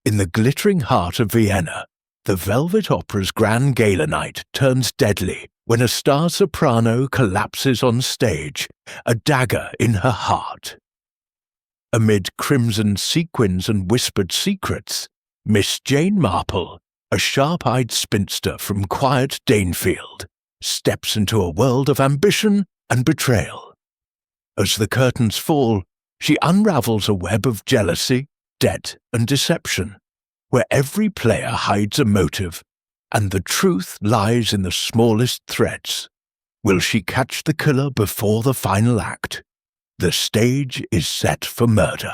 In the glittering heart of Vienna, the Velvet Opera's grand gala night turns deadly when a star soprano collapses on stage, a dagger in her heart. Amid crimson sequins and whispered secrets, Miss Jane Marple, a sharp-eyed spinster from quiet Danefield, steps into a world of ambition and betrayal. As the curtains fall, she unravels a web of jealousy, debt, and deception, where every player hides a motive, and the truth lies in the smallest threads. Will she catch the killer before the final act? The stage is set for murder.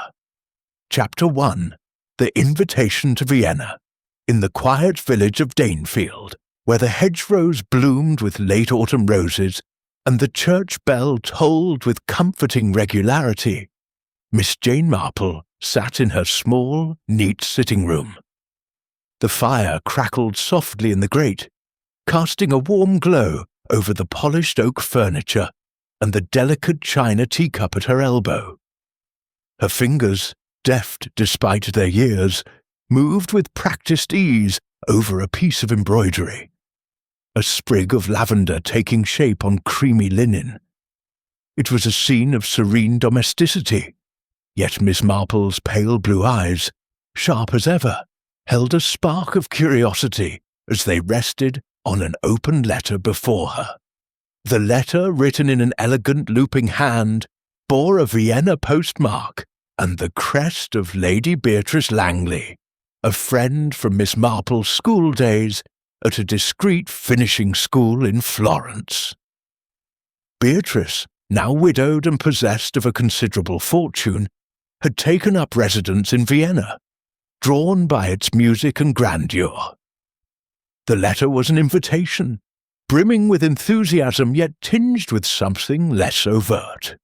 Chapter 1. The Invitation to Vienna. In the quiet village of Danefield, where the hedgerows bloomed with late autumn roses and the church bell tolled with comforting regularity, Miss Jane Marple sat in her small, neat sitting room. The fire crackled softly in the grate, casting a warm glow over the polished oak furniture and the delicate china teacup at her elbow. Her fingers, deft despite their years, moved with practiced ease over a piece of embroidery, a sprig of lavender taking shape on creamy linen. It was a scene of serene domesticity, yet Miss Marple's pale blue eyes, sharp as ever, held a spark of curiosity as they rested on an open letter before her. The letter, written in an elegant looping hand, bore a Vienna postmark and the crest of Lady Beatrice Langley, a friend from Miss Marple's school days at a discreet finishing school in Florence. Beatrice, now widowed and possessed of a considerable fortune, had taken up residence in Vienna, drawn by its music and grandeur. The letter was an invitation, brimming with enthusiasm yet tinged with something less overt.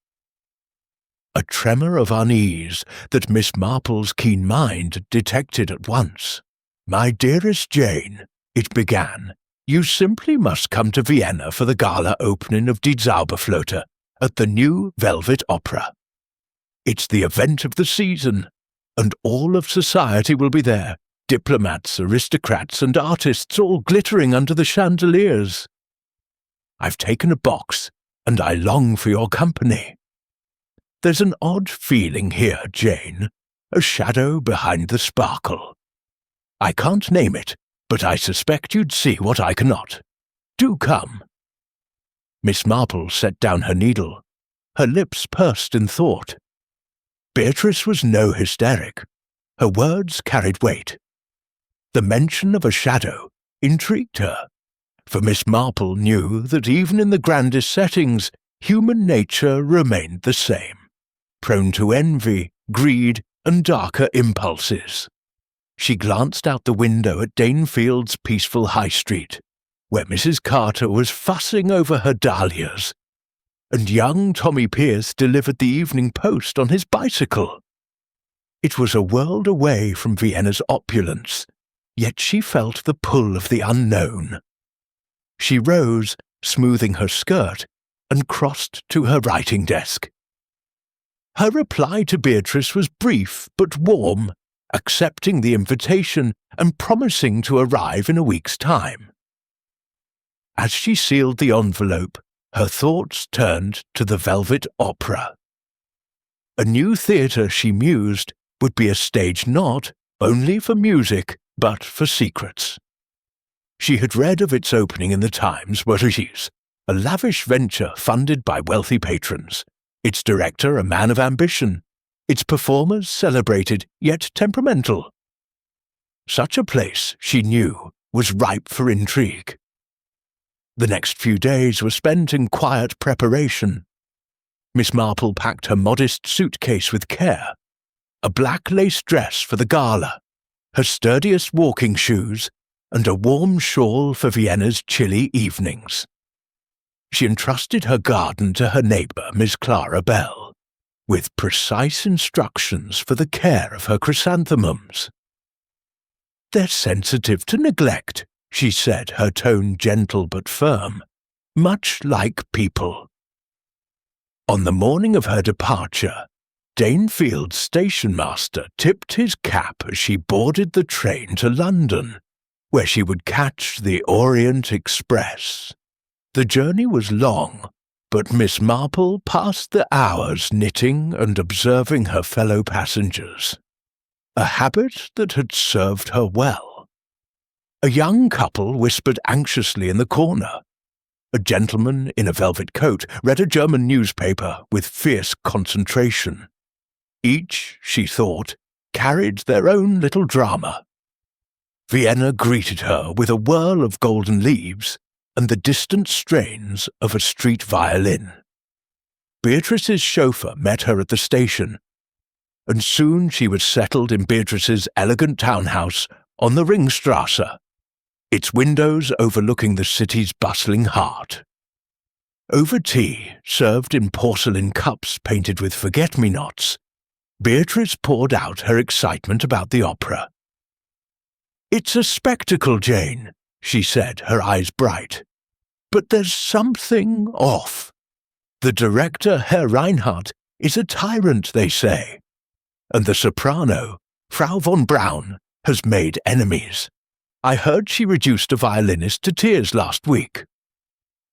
A tremor of unease that Miss Marple's keen mind detected at once. "My dearest Jane," it began, "you simply must come to Vienna for the gala opening of Die Zauberflöte at the new Velvet Opera. It's the event of the season, and all of society will be there, diplomats, aristocrats, and artists all glittering under the chandeliers. I've taken a box, and I long for your company. There's an odd feeling here, Jane, a shadow behind the sparkle. I can't name it, but I suspect you'd see what I cannot. Do come." Miss Marple set down her needle, her lips pursed in thought. Beatrice was no hysteric. Her words carried weight. The mention of a shadow intrigued her, for Miss Marple knew that even in the grandest settings, human nature remained the same, prone to envy, greed, and darker impulses. She glanced out the window at Danefield's peaceful high street, where Mrs. Carter was fussing over her dahlias, and young Tommy Pierce delivered the evening post on his bicycle. It was a world away from Vienna's opulence, yet she felt the pull of the unknown. She rose, smoothing her skirt, and crossed to her writing desk. Her reply to Beatrice was brief but warm, accepting the invitation and promising to arrive in a week's time. As she sealed the envelope, her thoughts turned to the Velvet Opera. A new theatre, she mused, would be a stage not only for music, but for secrets. She had read of its opening in the Times where it is, a lavish venture funded by wealthy patrons, its director a man of ambition, its performers celebrated yet temperamental. Such a place, she knew, was ripe for intrigue. The next few days were spent in quiet preparation. Miss Marple packed her modest suitcase with care, a black lace dress for the gala, her sturdiest walking shoes, and a warm shawl for Vienna's chilly evenings. She entrusted her garden to her neighbour, Miss Clara Bell, with precise instructions for the care of her chrysanthemums. "They're sensitive to neglect," she said, her tone gentle but firm, "much like people." On the morning of her departure, Danefield station master tipped his cap as she boarded the train to London, where she would catch the Orient Express. The journey was long, but Miss Marple passed the hours knitting and observing her fellow passengers, a habit that had served her well. A young couple whispered anxiously in the corner. A gentleman in a velvet coat read a German newspaper with fierce concentration. Each, she thought, carried their own little drama. Vienna greeted her with a whirl of golden leaves and the distant strains of a street violin. Beatrice's chauffeur met her at the station, and soon she was settled in Beatrice's elegant townhouse on the Ringstrasse, its windows overlooking the city's bustling heart. Over tea, served in porcelain cups painted with forget-me-nots, Beatrice poured out her excitement about the opera. "It's a spectacle, Jane," she said, her eyes bright. "But there's something off. The director, Herr Reinhardt, is a tyrant, they say. And the soprano, Frau von Braun, has made enemies. I heard she reduced a violinist to tears last week."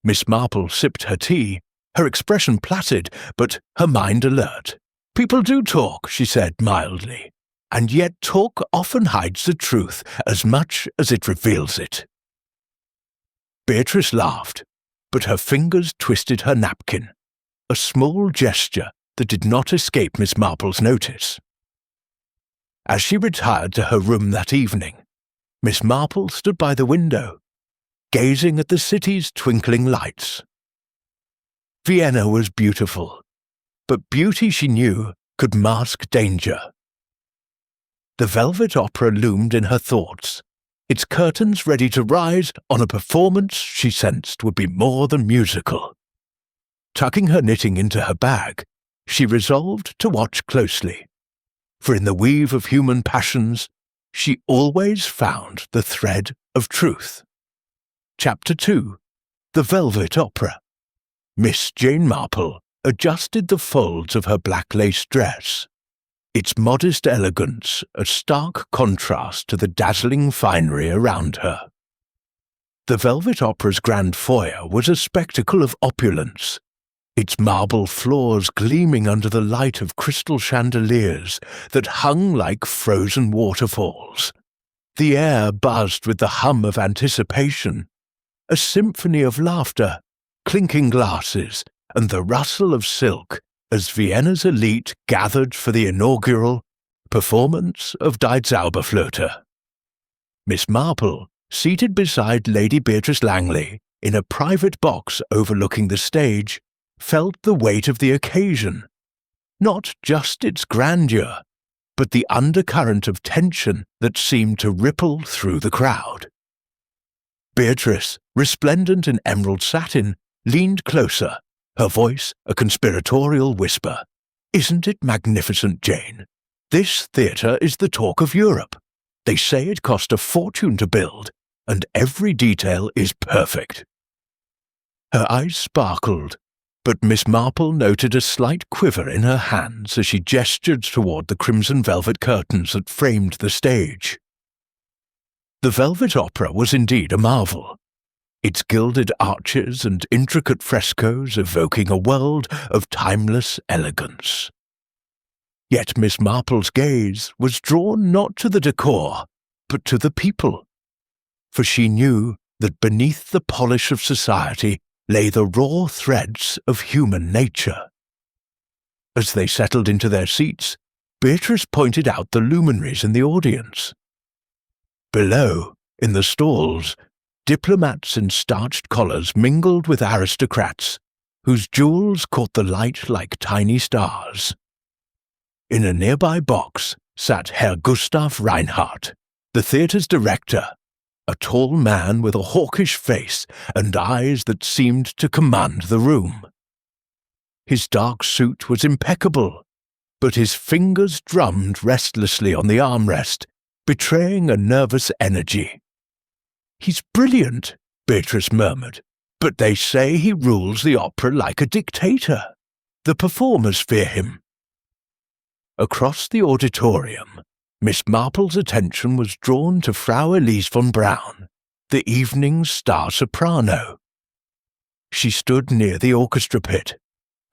Miss Marple sipped her tea, her expression placid, but her mind alert. "People do talk," she said mildly, "and yet talk often hides the truth as much as it reveals it." Beatrice laughed, but her fingers twisted her napkin, a small gesture that did not escape Miss Marple's notice. As she retired to her room that evening, Miss Marple stood by the window, gazing at the city's twinkling lights. Vienna was beautiful, but beauty, she knew, could mask danger. The Velvet Opera loomed in her thoughts, its curtains ready to rise on a performance she sensed would be more than musical. Tucking her knitting into her bag, she resolved to watch closely, for in the weave of human passions, she always found the thread of truth. Chapter 2. The Velvet Opera. Miss Jane Marple adjusted the folds of her black lace dress, its modest elegance a stark contrast to the dazzling finery around her. The Velvet Opera's grand foyer was a spectacle of opulence, its marble floors gleaming under the light of crystal chandeliers that hung like frozen waterfalls. The air buzzed with the hum of anticipation, a symphony of laughter, clinking glasses, and the rustle of silk as Vienna's elite gathered for the inaugural performance of Die Zauberflöte. Miss Marple, seated beside Lady Beatrice Langley in a private box overlooking the stage, felt the weight of the occasion, not just its grandeur, but the undercurrent of tension that seemed to ripple through the crowd. Beatrice, resplendent in emerald satin, leaned closer, her voice a conspiratorial whisper. "Isn't it magnificent, Jane? This theatre is the talk of Europe. They say it cost a fortune to build, and every detail is perfect." Her eyes sparkled, but Miss Marple noted a slight quiver in her hands as she gestured toward the crimson velvet curtains that framed the stage. The Velvet Opera was indeed a marvel, its gilded arches and intricate frescoes evoking a world of timeless elegance. Yet Miss Marple's gaze was drawn not to the decor, but to the people, for she knew that beneath the polish of society lay the raw threads of human nature. As they settled into their seats, Beatrice pointed out the luminaries in the audience. Below, in the stalls, diplomats in starched collars mingled with aristocrats, whose jewels caught the light like tiny stars. In a nearby box sat Herr Gustav Reinhardt, the theatre's director, a tall man with a hawkish face and eyes that seemed to command the room. His dark suit was impeccable, but his fingers drummed restlessly on the armrest, betraying a nervous energy. "He's brilliant," Beatrice murmured, "but they say he rules the opera like a dictator. The performers fear him." Across the auditorium, Miss Marple's attention was drawn to Frau Elise von Braun, the evening's star soprano. She stood near the orchestra pit,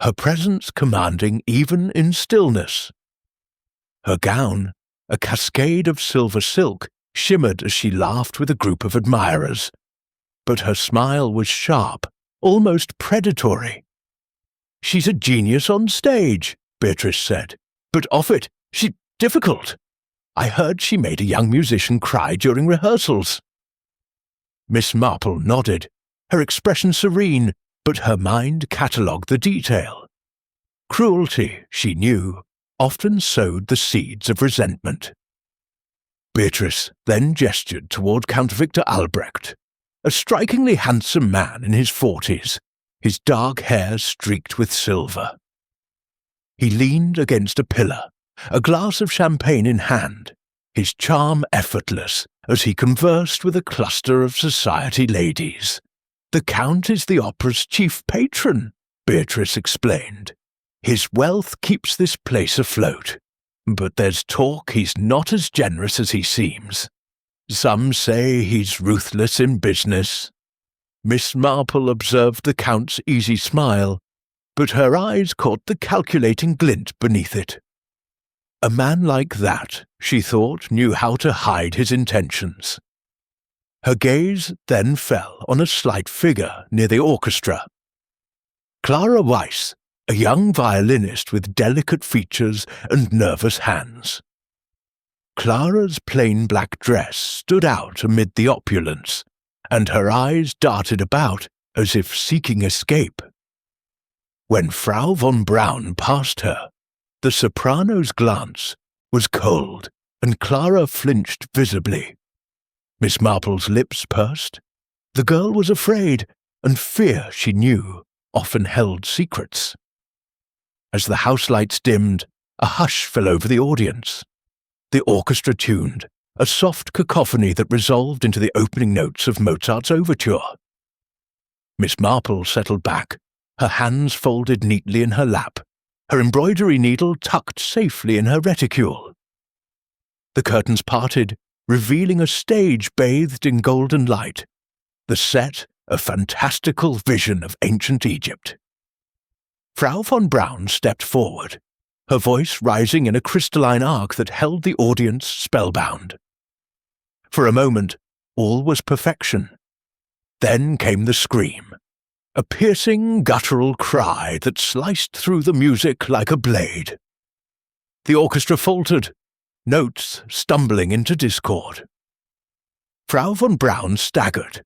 her presence commanding even in stillness. Her gown, a cascade of silver silk, shimmered as she laughed with a group of admirers, but her smile was sharp, almost predatory. "She's a genius on stage," Beatrice said, "but off it, she's difficult. I heard she made a young musician cry during rehearsals." Miss Marple nodded, her expression serene, but her mind catalogued the detail. Cruelty, she knew, often sowed the seeds of resentment. Beatrice then gestured toward Count Victor Albrecht, a strikingly handsome man in his 40s, his dark hair streaked with silver. He leaned against a pillar, a glass of champagne in hand, his charm effortless as he conversed with a cluster of society ladies. "The Count is the opera's chief patron," Beatrice explained. "His wealth keeps this place afloat, but there's talk he's not as generous as he seems. Some say he's ruthless in business." Miss Marple observed the Count's easy smile, but her eyes caught the calculating glint beneath it. A man like that, she thought, knew how to hide his intentions. Her gaze then fell on a slight figure near the orchestra. Clara Weiss, a young violinist with delicate features and nervous hands. Clara's plain black dress stood out amid the opulence, and her eyes darted about as if seeking escape. When Frau von Braun passed her, the soprano's glance was cold, and Clara flinched visibly. Miss Marple's lips pursed. The girl was afraid, and fear, she knew, often held secrets. As the house lights dimmed, a hush fell over the audience. The orchestra tuned, a soft cacophony that resolved into the opening notes of Mozart's overture. Miss Marple settled back, her hands folded neatly in her lap, her embroidery needle tucked safely in her reticule. The curtains parted, revealing a stage bathed in golden light, the set a fantastical vision of ancient Egypt. Frau von Braun stepped forward, her voice rising in a crystalline arc that held the audience spellbound. For a moment, all was perfection. Then came the scream, a piercing, guttural cry that sliced through the music like a blade. The orchestra faltered, notes stumbling into discord. Frau von Braun staggered,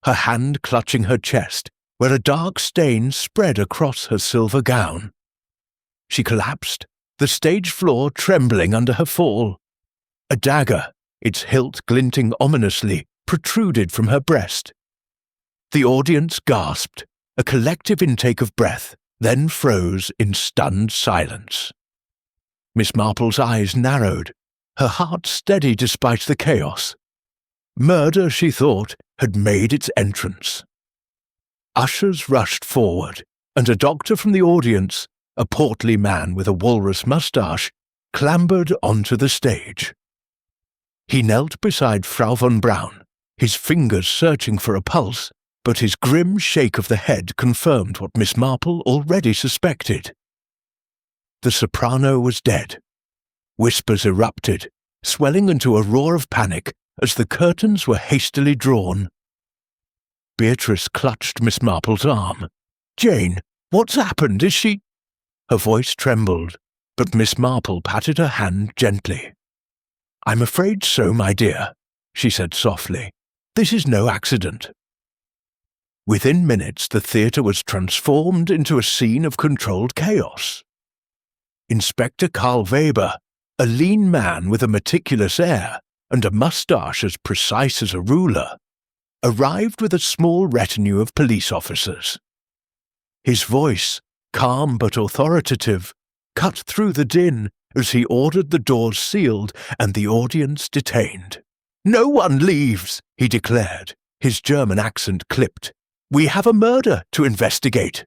her hand clutching her chest, where a dark stain spread across her silver gown. She collapsed, the stage floor trembling under her fall. A dagger, its hilt glinting ominously, protruded from her breast. The audience gasped, a collective intake of breath, then froze in stunned silence. Miss Marple's eyes narrowed, her heart steady despite the chaos. Murder, she thought, had made its entrance. Ushers rushed forward, and a doctor from the audience, a portly man with a walrus moustache, clambered onto the stage. He knelt beside Frau von Braun, his fingers searching for a pulse, but his grim shake of the head confirmed what Miss Marple already suspected. The soprano was dead. Whispers erupted, swelling into a roar of panic as the curtains were hastily drawn. Beatrice clutched Miss Marple's arm. "Jane, what's happened? Is she—" Her voice trembled, but Miss Marple patted her hand gently. "I'm afraid so, my dear," she said softly. "This is no accident." Within minutes, the theatre was transformed into a scene of controlled chaos. Inspector Karl Weber, a lean man with a meticulous air and a moustache as precise as a ruler, arrived with a small retinue of police officers. His voice, calm but authoritative, cut through the din as he ordered the doors sealed and the audience detained. "No one leaves," he declared, his German accent clipped. "We have a murder to investigate."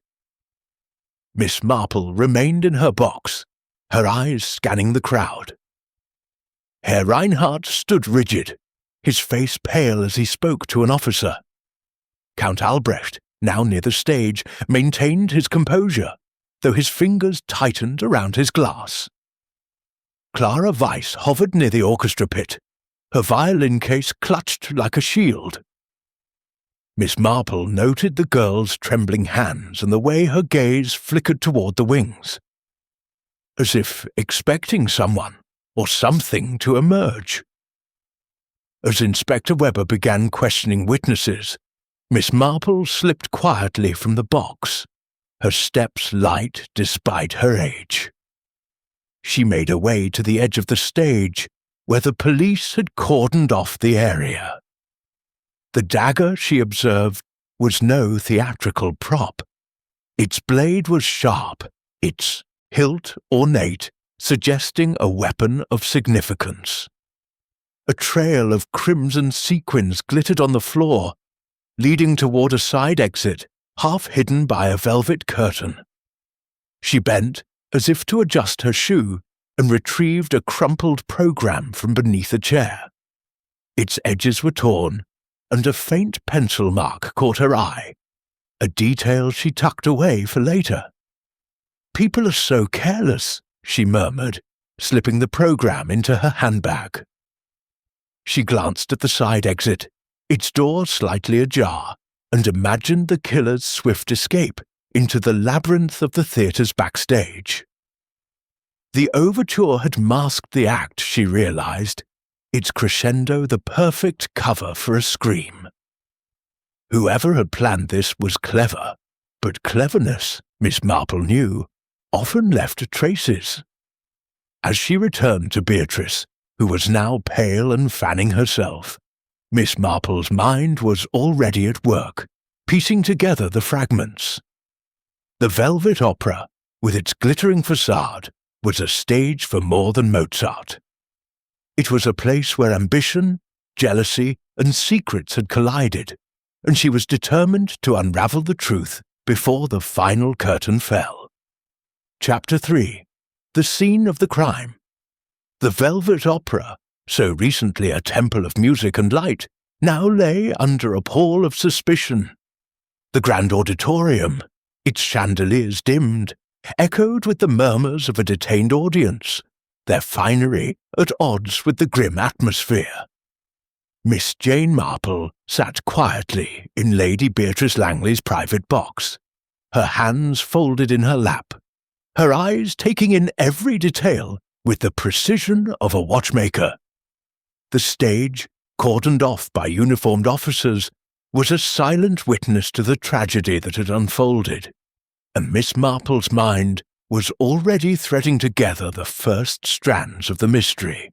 Miss Marple remained in her box, her eyes scanning the crowd. Herr Reinhardt stood rigid, his face pale as he spoke to an officer. Count Albrecht, now near the stage, maintained his composure, though his fingers tightened around his glass. Clara Weiss hovered near the orchestra pit, her violin case clutched like a shield. Miss Marple noted the girl's trembling hands and the way her gaze flickered toward the wings, as if expecting someone or something to emerge. As Inspector Weber began questioning witnesses, Miss Marple slipped quietly from the box, her steps light despite her age. She made her way to the edge of the stage, where the police had cordoned off the area. The dagger, she observed, was no theatrical prop. Its blade was sharp, its hilt ornate, suggesting a weapon of significance. A trail of crimson sequins glittered on the floor, leading toward a side exit, half hidden by a velvet curtain. She bent, as if to adjust her shoe, and retrieved a crumpled program from beneath a chair. Its edges were torn, and a faint pencil mark caught her eye, a detail she tucked away for later. "People are so careless," she murmured, slipping the program into her handbag. She glanced at the side exit, its door slightly ajar, and imagined the killer's swift escape into the labyrinth of the theatre's backstage. The overture had masked the act, she realized, its crescendo the perfect cover for a scream. Whoever had planned this was clever, but cleverness, Miss Marple knew, often left traces. As she returned to Beatrice, who was now pale and fanning herself, Miss Marple's mind was already at work, piecing together the fragments. The Velvet Opera, with its glittering facade, was a stage for more than Mozart. It was a place where ambition, jealousy, and secrets had collided, and she was determined to unravel the truth before the final curtain fell. Chapter 3. The Scene of the Crime. The Velvet Opera, so recently a temple of music and light, now lay under a pall of suspicion. The grand auditorium, its chandeliers dimmed, echoed with the murmurs of a detained audience, their finery at odds with the grim atmosphere. Miss Jane Marple sat quietly in Lady Beatrice Langley's private box, her hands folded in her lap, her eyes taking in every detail with the precision of a watchmaker. The stage, cordoned off by uniformed officers, was a silent witness to the tragedy that had unfolded, and Miss Marple's mind was already threading together the first strands of the mystery.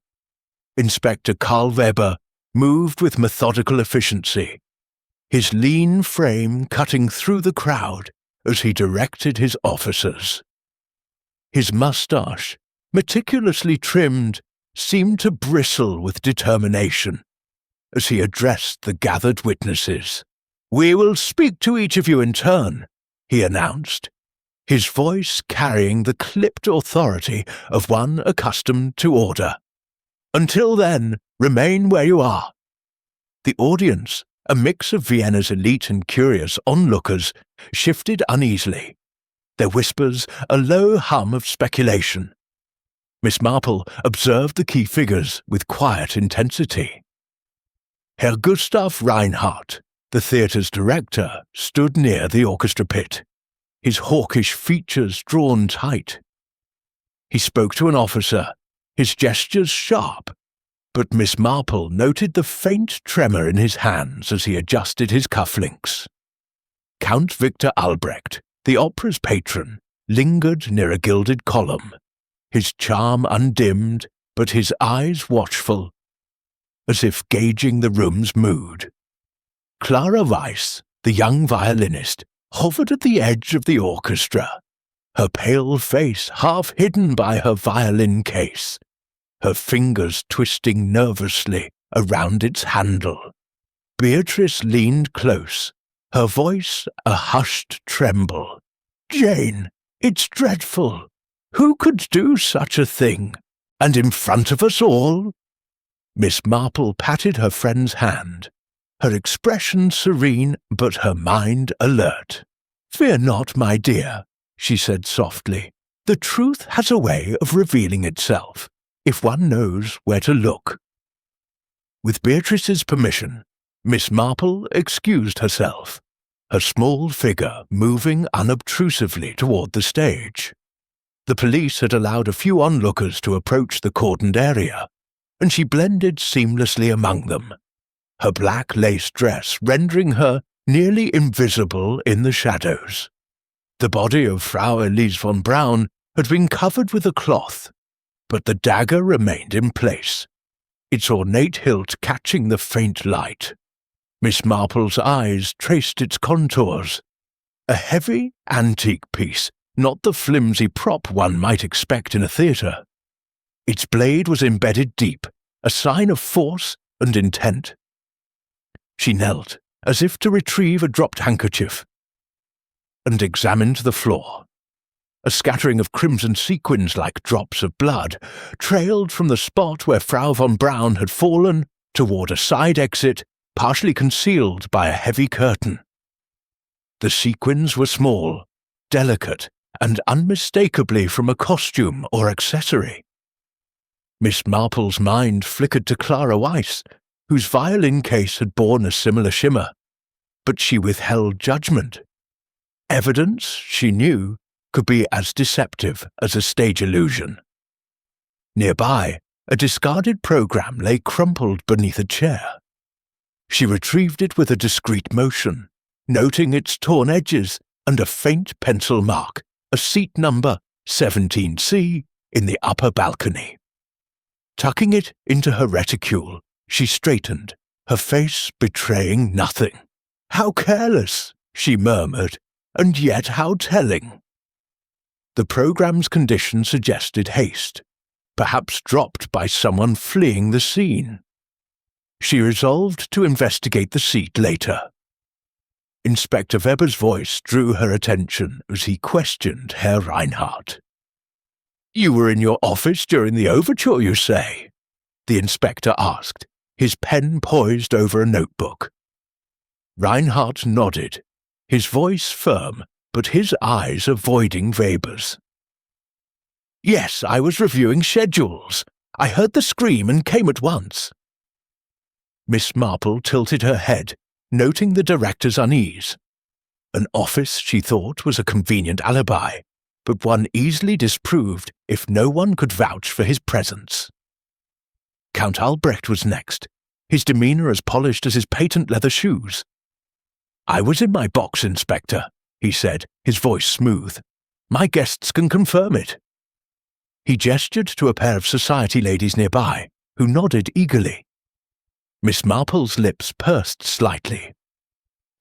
Inspector Karl Weber moved with methodical efficiency, his lean frame cutting through the crowd as he directed his officers. His moustache, meticulously trimmed, seemed to bristle with determination as he addressed the gathered witnesses. "We will speak to each of you in turn," he announced, his voice carrying the clipped authority of one accustomed to order. "Until then, remain where you are." The audience, a mix of Vienna's elite and curious onlookers, shifted uneasily, their whispers a low hum of speculation. Miss Marple observed the key figures with quiet intensity. Herr Gustav Reinhardt, the theatre's director, stood near the orchestra pit, his hawkish features drawn tight. He spoke to an officer, his gestures sharp, but Miss Marple noted the faint tremor in his hands as he adjusted his cufflinks. Count Victor Albrecht, the opera's patron, lingered near a gilded column, his charm undimmed, but his eyes watchful, as if gauging the room's mood. Clara Weiss, the young violinist, hovered at the edge of the orchestra, her pale face half hidden by her violin case, her fingers twisting nervously around its handle. Beatrice leaned close, her voice a hushed tremble. "Jane, it's dreadful. Who could do such a thing? And in front of us all?" Miss Marple patted her friend's hand, her expression serene but her mind alert. "Fear not, my dear," she said softly. "The truth has a way of revealing itself, if one knows where to look." With Beatrice's permission, Miss Marple excused herself, her small figure moving unobtrusively toward the stage. The police had allowed a few onlookers to approach the cordoned area, and she blended seamlessly among them, her black lace dress rendering her nearly invisible in the shadows. The body of Frau Elise von Braun had been covered with a cloth, but the dagger remained in place, its ornate hilt catching the faint light. Miss Marple's eyes traced its contours. A heavy, antique piece, not the flimsy prop one might expect in a theatre. Its blade was embedded deep, a sign of force and intent. She knelt, as if to retrieve a dropped handkerchief, and examined the floor. A scattering of crimson sequins like drops of blood trailed from the spot where Frau von Braun had fallen toward a side exit partially concealed by a heavy curtain. The sequins were small, delicate, and unmistakably from a costume or accessory. Miss Marple's mind flickered to Clara Weiss, whose violin case had borne a similar shimmer, but she withheld judgment. Evidence, she knew, could be as deceptive as a stage illusion. Nearby, a discarded program lay crumpled beneath a chair. She retrieved it with a discreet motion, noting its torn edges and a faint pencil mark, a seat number 17C in the upper balcony. Tucking it into her reticule, she straightened, her face betraying nothing. "How careless," she murmured, "and yet how telling." The program's condition suggested haste, perhaps dropped by someone fleeing the scene. She resolved to investigate the seat later. Inspector Weber's voice drew her attention as he questioned Herr Reinhardt. "You were in your office during the overture, you say?" the inspector asked, his pen poised over a notebook. Reinhardt nodded, his voice firm, but his eyes avoiding Weber's. "Yes, I was reviewing schedules. I heard the scream and came at once." Miss Marple tilted her head, noting the director's unease. An office, she thought, was a convenient alibi, but one easily disproved if no one could vouch for his presence. Count Albrecht was next, his demeanour as polished as his patent leather shoes. "I was in my box, Inspector," he said, his voice smooth. "My guests can confirm it." He gestured to a pair of society ladies nearby, who nodded eagerly. Miss Marple's lips pursed slightly.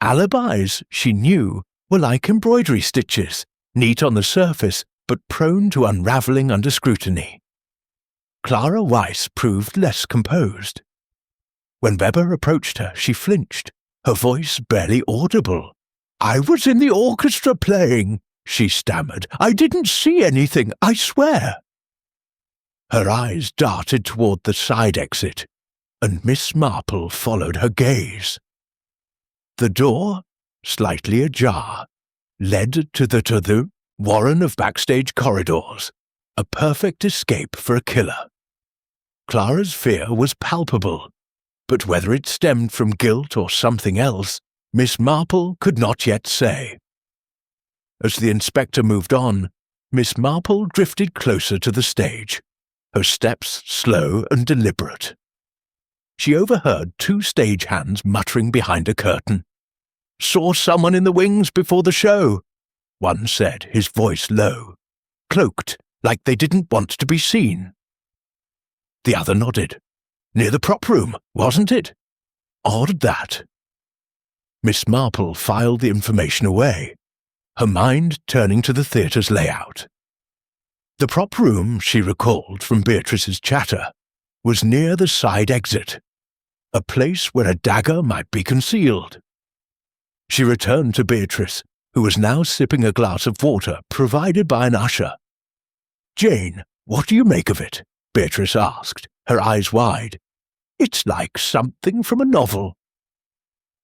Alibis, she knew, were like embroidery stitches, neat on the surface but prone to unravelling under scrutiny. Clara Weiss proved less composed. When Weber approached her, she flinched, her voice barely audible. "I was in the orchestra playing," she stammered. "I didn't see anything, I swear." Her eyes darted toward the side exit, and Miss Marple followed her gaze. The door, slightly ajar, led to the warren of backstage corridors, a perfect escape for a killer. Clara's fear was palpable, but whether it stemmed from guilt or something else, Miss Marple could not yet say. As the inspector moved on, Miss Marple drifted closer to the stage, her steps slow and deliberate. She overheard two stagehands muttering behind a curtain. "Saw someone in the wings before the show," one said, his voice low, cloaked like they didn't want to be seen. The other nodded. "Near the prop room, wasn't it? Odd that." Miss Marple filed the information away, her mind turning to the theatre's layout. The prop room, she recalled from Beatrice's chatter, was near the side exit, a place where a dagger might be concealed. She returned to Beatrice, who was now sipping a glass of water provided by an usher. Jane, what do you make of it? Beatrice asked, her eyes wide. It's like something from a novel.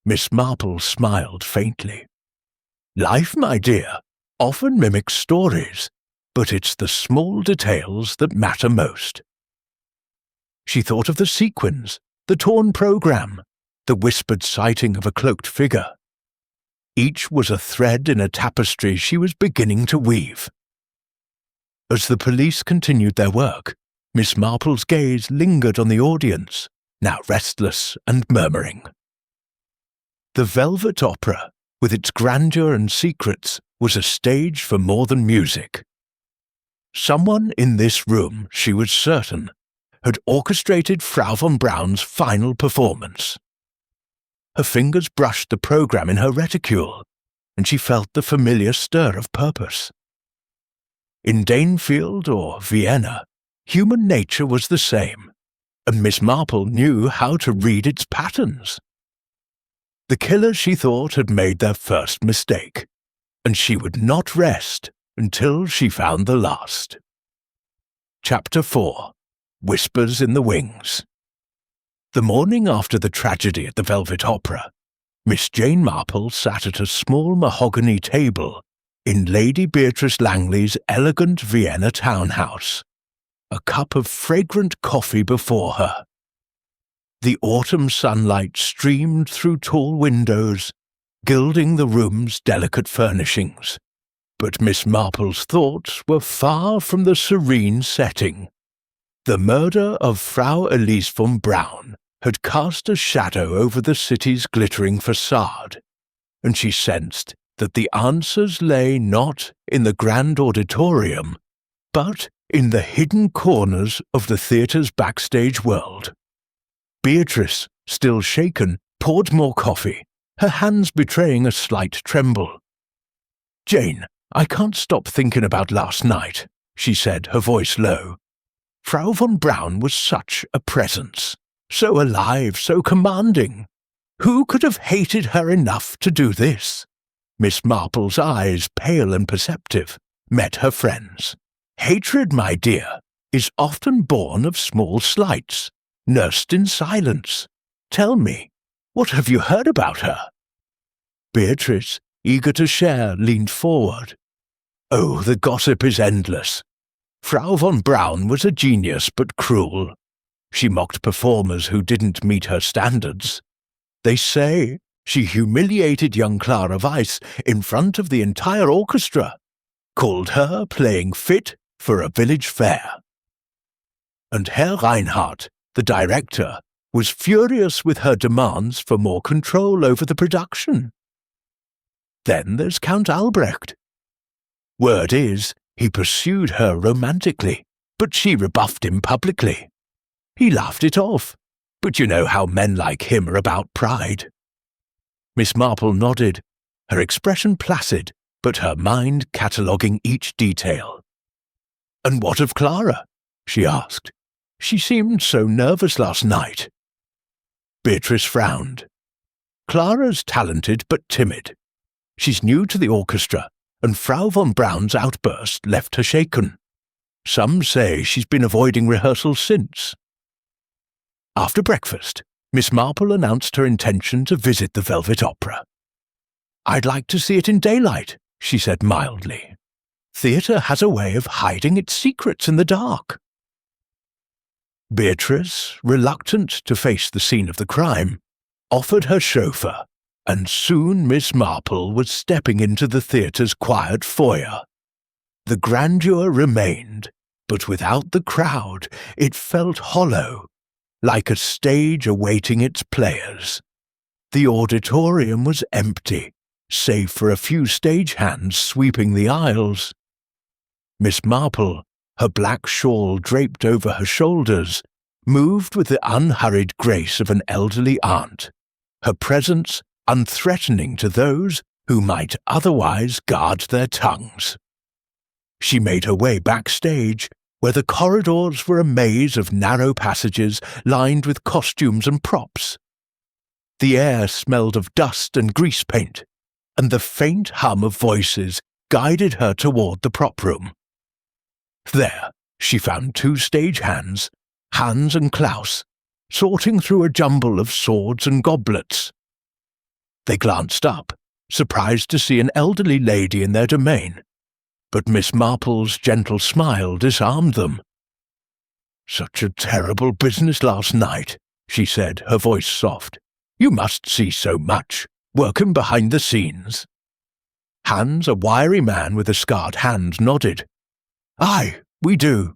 Miss Marple smiled faintly. Life, my dear, often mimics stories, but it's the small details that matter most. She thought of the sequins, the torn program, the whispered sighting of a cloaked figure. Each was a thread in a tapestry she was beginning to weave. As the police continued their work, Miss Marple's gaze lingered on the audience, now restless and murmuring. The Velvet Opera, with its grandeur and secrets, was a stage for more than music. Someone in this room, she was certain, had orchestrated Frau von Braun's final performance. Her fingers brushed the program in her reticule, and she felt the familiar stir of purpose. In Danefield or Vienna, human nature was the same, and Miss Marple knew how to read its patterns. The killer, she thought, had made their first mistake, and she would not rest until she found the last. Chapter 4. Whispers in the Wings. The morning after the tragedy at the Velvet Opera, Miss Jane Marple sat at a small mahogany table in Lady Beatrice Langley's elegant Vienna townhouse, a cup of fragrant coffee before her. The autumn sunlight streamed through tall windows, gilding the room's delicate furnishings, but Miss Marple's thoughts were far from the serene setting. The murder of Frau Elise von Braun had cast a shadow over the city's glittering facade, and she sensed that the answers lay not in the grand auditorium, but in the hidden corners of the theatre's backstage world. Beatrice, still shaken, poured more coffee, her hands betraying a slight tremble. "Jane, I can't stop thinking about last night," she said, her voice low. "Frau von Braun was such a presence, so alive, so commanding. Who could have hated her enough to do this?" Miss Marple's eyes, pale and perceptive, met her friend's. "Hatred, my dear, is often born of small slights, nursed in silence. Tell me, what have you heard about her?" Beatrice, eager to share, leaned forward. "Oh, the gossip is endless. Frau von Braun was a genius but cruel. She mocked performers who didn't meet her standards. They say she humiliated young Clara Weiss in front of the entire orchestra, called her playing fit for a village fair. And Herr Reinhardt, the director, was furious with her demands for more control over the production. Then there's Count Albrecht. Word is, he pursued her romantically, but she rebuffed him publicly. He laughed it off, but you know how men like him are about pride." Miss Marple nodded, her expression placid, but her mind cataloguing each detail. "And what of Clara?" she asked. "She seemed so nervous last night." Beatrice frowned. "Clara's talented but timid. She's new to the orchestra, and Frau von Braun's outburst left her shaken. Some say she's been avoiding rehearsals since." After breakfast, Miss Marple announced her intention to visit the Velvet Opera. "I'd like to see it in daylight," she said mildly. "Theatre has a way of hiding its secrets in the dark." Beatrice, reluctant to face the scene of the crime, offered her chauffeur, and soon Miss Marple was stepping into the theatre's quiet foyer. The grandeur remained, but without the crowd it felt hollow, like a stage awaiting its players. The auditorium was empty, save for a few stagehands sweeping the aisles. Miss Marple, her black shawl draped over her shoulders, moved with the unhurried grace of an elderly aunt, her presence unthreatening to those who might otherwise guard their tongues. She made her way backstage, where the corridors were a maze of narrow passages lined with costumes and props. The air smelled of dust and grease paint, and the faint hum of voices guided her toward the prop room. There, she found two stagehands, Hans and Klaus, sorting through a jumble of swords and goblets. They glanced up, surprised to see an elderly lady in their domain, but Miss Marple's gentle smile disarmed them. "Such a terrible business last night," she said, her voice soft. "You must see so much, working behind the scenes." Hans, a wiry man with a scarred hand, nodded. "Aye, we do.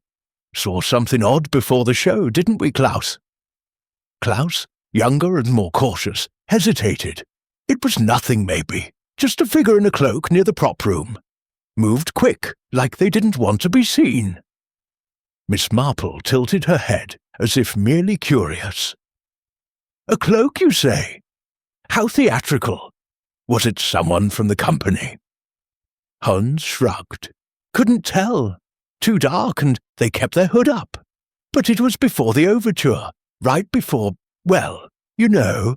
Saw something odd before the show, didn't we, Klaus?" Klaus, younger and more cautious, hesitated. "It was nothing, maybe. Just a figure in a cloak near the prop room. Moved quick, like they didn't want to be seen." Miss Marple tilted her head, as if merely curious. "A cloak, you say? How theatrical. Was it someone from the company?" Hans shrugged. "Couldn't tell. Too dark, and they kept their hood up. But it was before the overture, right before, well, you know."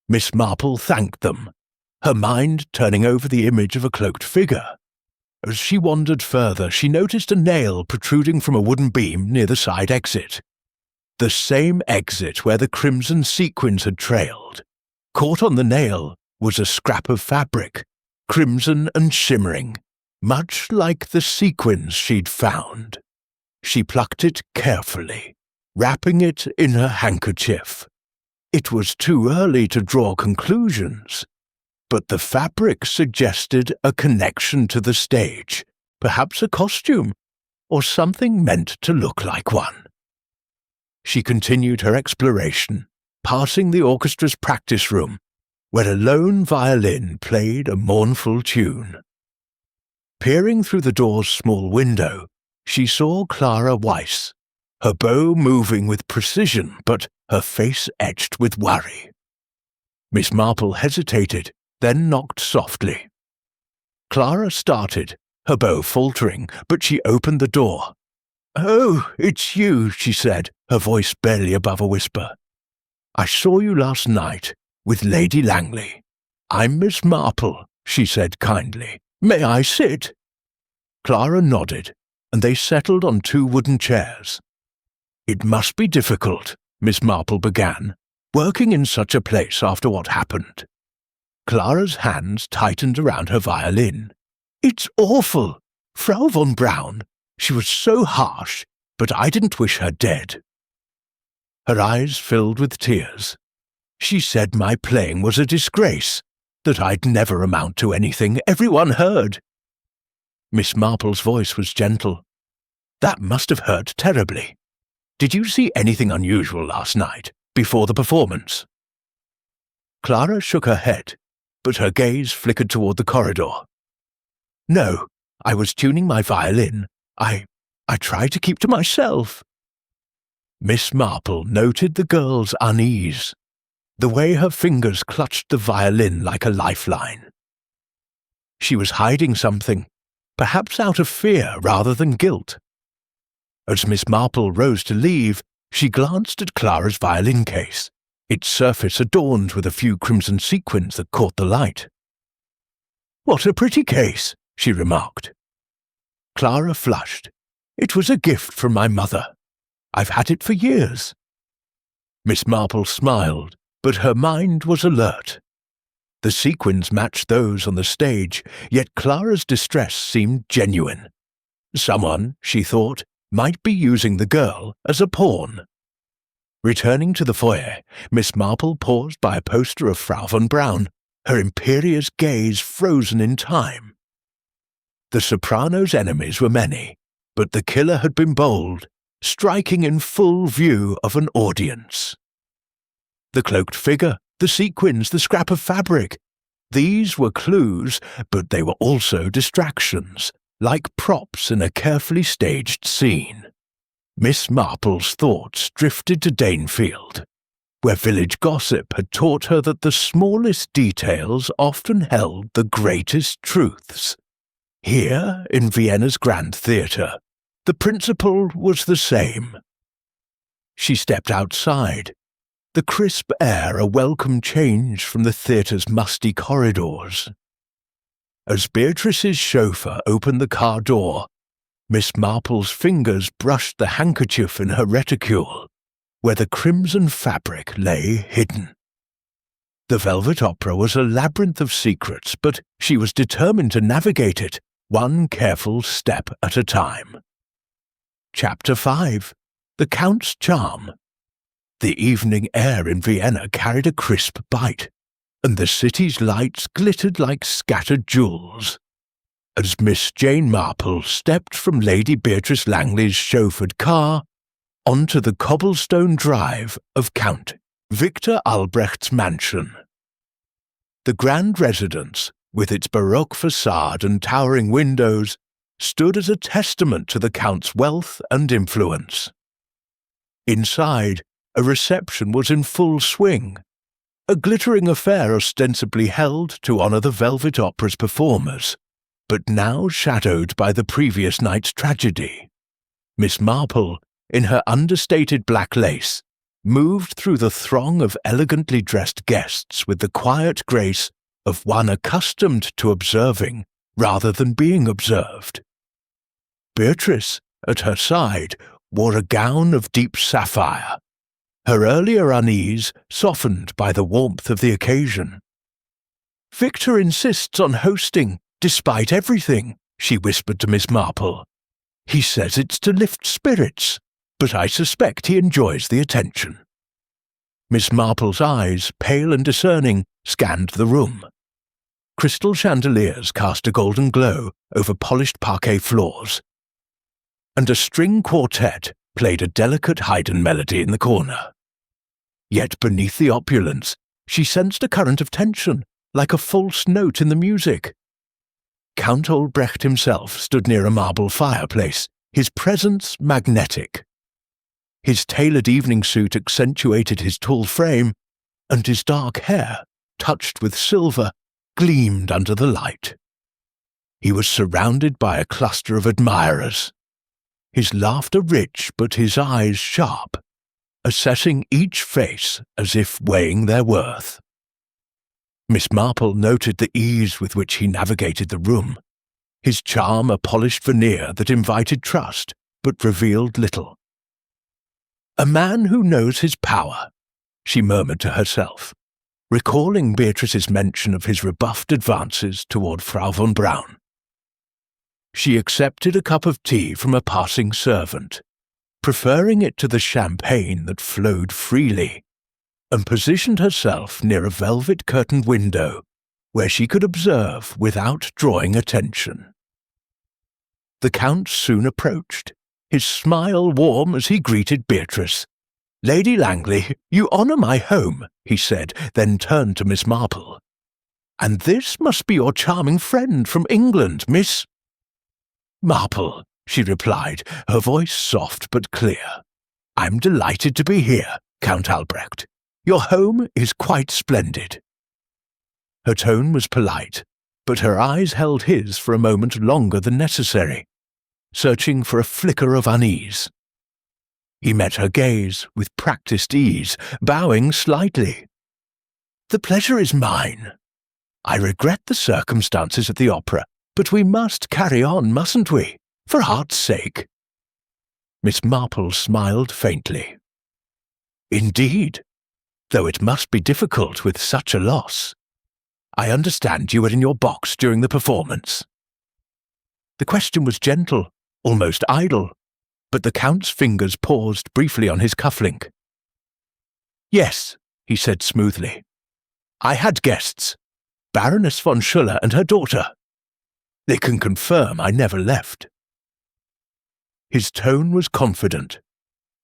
Miss Marple thanked them, her mind turning over the image of a cloaked figure. As she wandered further, she noticed a nail protruding from a wooden beam near the side exit. The same exit where the crimson sequins had trailed. Caught on the nail was a scrap of fabric, crimson and shimmering, much like the sequins she'd found. She plucked it carefully, wrapping it in her handkerchief. It was too early to draw conclusions, but the fabric suggested a connection to the stage, perhaps a costume, or something meant to look like one. She continued her exploration, passing the orchestra's practice room, where a lone violin played a mournful tune. Peering through the door's small window, she saw Clara Weiss, her bow moving with precision, but her face etched with worry. Miss Marple hesitated, then knocked softly. Clara started, her bow faltering, but she opened the door. "Oh, it's you," she said, her voice barely above a whisper. "I saw you last night, with Lady Langley. I'm Miss Marple," she said kindly. "May I sit?" Clara nodded, and they settled on two wooden chairs. "It must be difficult," Miss Marple began, "working in such a place after what happened." Clara's hands tightened around her violin. "It's awful. Frau von Braun. She was so harsh, but I didn't wish her dead." Her eyes filled with tears. "She said my playing was a disgrace, that I'd never amount to anything. Everyone heard." Miss Marple's voice was gentle. "That must have hurt terribly. Did you see anything unusual last night, before the performance?" Clara shook her head, but her gaze flickered toward the corridor. "No, I was tuning my violin. I tried to keep to myself." Miss Marple noted the girl's unease, the way her fingers clutched the violin like a lifeline. She was hiding something, perhaps out of fear rather than guilt. As Miss Marple rose to leave, she glanced at Clara's violin case, its surface adorned with a few crimson sequins that caught the light. "What a pretty case," she remarked. Clara flushed. "It was a gift from my mother. I've had it for years." Miss Marple smiled, but her mind was alert. The sequins matched those on the stage, yet Clara's distress seemed genuine. Someone, she thought, might be using the girl as a pawn. Returning to the foyer, Miss Marple paused by a poster of Frau von Braun, her imperious gaze frozen in time. The soprano's enemies were many, but the killer had been bold, striking in full view of an audience. The cloaked figure, the sequins, the scrap of fabric. These were clues, but they were also distractions, like props in a carefully staged scene. Miss Marple's thoughts drifted to Danefield, where village gossip had taught her that the smallest details often held the greatest truths. Here, in Vienna's Grand Theatre, the principle was the same. She stepped outside, the crisp air a welcome change from the theatre's musty corridors. As Beatrice's chauffeur opened the car door, Miss Marple's fingers brushed the handkerchief in her reticule, where the crimson fabric lay hidden. The Velvet Opera was a labyrinth of secrets, but she was determined to navigate it, one careful step at a time. Chapter 5. The Count's Charm. The evening air in Vienna carried a crisp bite, and the city's lights glittered like scattered jewels. As Miss Jane Marple stepped from Lady Beatrice Langley's chauffeured car onto the cobblestone drive of Count Victor Albrecht's mansion. The grand residence, with its baroque facade and towering windows, stood as a testament to the Count's wealth and influence. Inside, a reception was in full swing, a glittering affair ostensibly held to honour the Velvet Opera's performers, but now shadowed by the previous night's tragedy. Miss Marple, in her understated black lace, moved through the throng of elegantly dressed guests with the quiet grace of one accustomed to observing rather than being observed. Beatrice, at her side, wore a gown of deep sapphire, her earlier unease softened by the warmth of the occasion. "Victor insists on hosting, despite everything," she whispered to Miss Marple. "He says it's to lift spirits, but I suspect he enjoys the attention." Miss Marple's eyes, pale and discerning, scanned the room. Crystal chandeliers cast a golden glow over polished parquet floors, and a string quartet played a delicate Haydn melody in the corner. Yet beneath the opulence, she sensed a current of tension, like a false note in the music. Count Albrecht himself stood near a marble fireplace, his presence magnetic. His tailored evening suit accentuated his tall frame, and his dark hair, touched with silver, gleamed under the light. He was surrounded by a cluster of admirers, his laughter rich but his eyes sharp, assessing each face as if weighing their worth. Miss Marple noted the ease with which he navigated the room, his charm a polished veneer that invited trust but revealed little. "A man who knows his power," she murmured to herself, recalling Beatrice's mention of his rebuffed advances toward Frau von Braun. She accepted a cup of tea from a passing servant, preferring it to the champagne that flowed freely, and positioned herself near a velvet-curtained window where she could observe without drawing attention. The Count soon approached, his smile warm as he greeted Beatrice. "Lady Langley, you honour my home," he said, then turned to Miss Marple. "And this must be your charming friend from England, Miss—" "Marple," she replied, her voice soft but clear. "I'm delighted to be here, Count Albrecht. Your home is quite splendid." Her tone was polite, but her eyes held his for a moment longer than necessary, searching for a flicker of unease. He met her gaze with practised ease, bowing slightly. "The pleasure is mine. I regret the circumstances at the opera, but we must carry on, mustn't we? For heart's sake." Miss Marple smiled faintly. "Indeed, though it must be difficult with such a loss. I understand you were in your box during the performance." The question was gentle, almost idle, but the Count's fingers paused briefly on his cufflink. "Yes," he said smoothly. "I had guests, Baroness von Schuller and her daughter. They can confirm I never left." His tone was confident,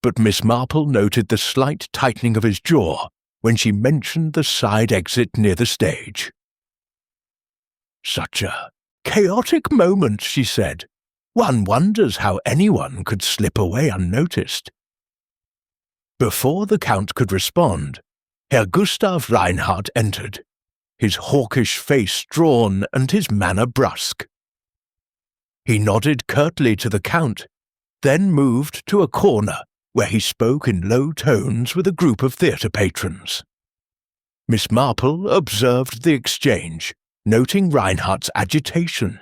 but Miss Marple noted the slight tightening of his jaw when she mentioned the side exit near the stage. "Such a chaotic moment," she said. "One wonders how anyone could slip away unnoticed." Before the Count could respond, Herr Gustav Reinhardt entered, his hawkish face drawn and his manner brusque. He nodded curtly to the Count, then moved to a corner where he spoke in low tones with a group of theatre patrons. Miss Marple observed the exchange, noting Reinhardt's agitation.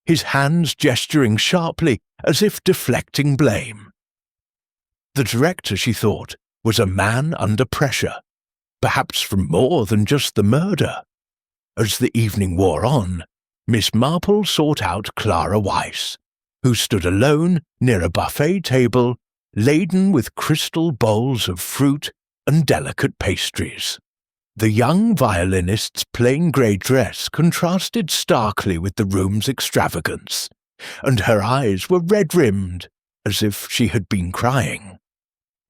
his hands gesturing sharply as if deflecting blame. The director, she thought, was a man under pressure, perhaps from more than just the murder. As the evening wore on, Miss Marple sought out Clara Weiss, who stood alone near a buffet table laden with crystal bowls of fruit and delicate pastries. The young violinist's plain grey dress contrasted starkly with the room's extravagance, and her eyes were red-rimmed, as if she had been crying.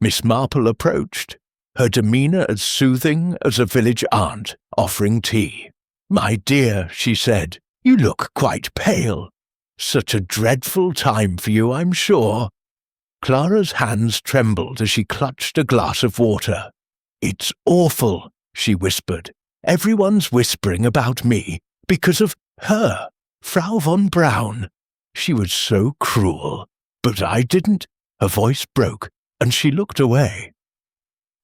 Miss Marple approached, her demeanour as soothing as a village aunt offering tea. "My dear," she said, "you look quite pale. Such a dreadful time for you, I'm sure." Clara's hands trembled as she clutched a glass of water. "It's awful," she whispered. "Everyone's whispering about me because of her, Frau von Braun. She was so cruel, but I didn't." Her voice broke, and she looked away.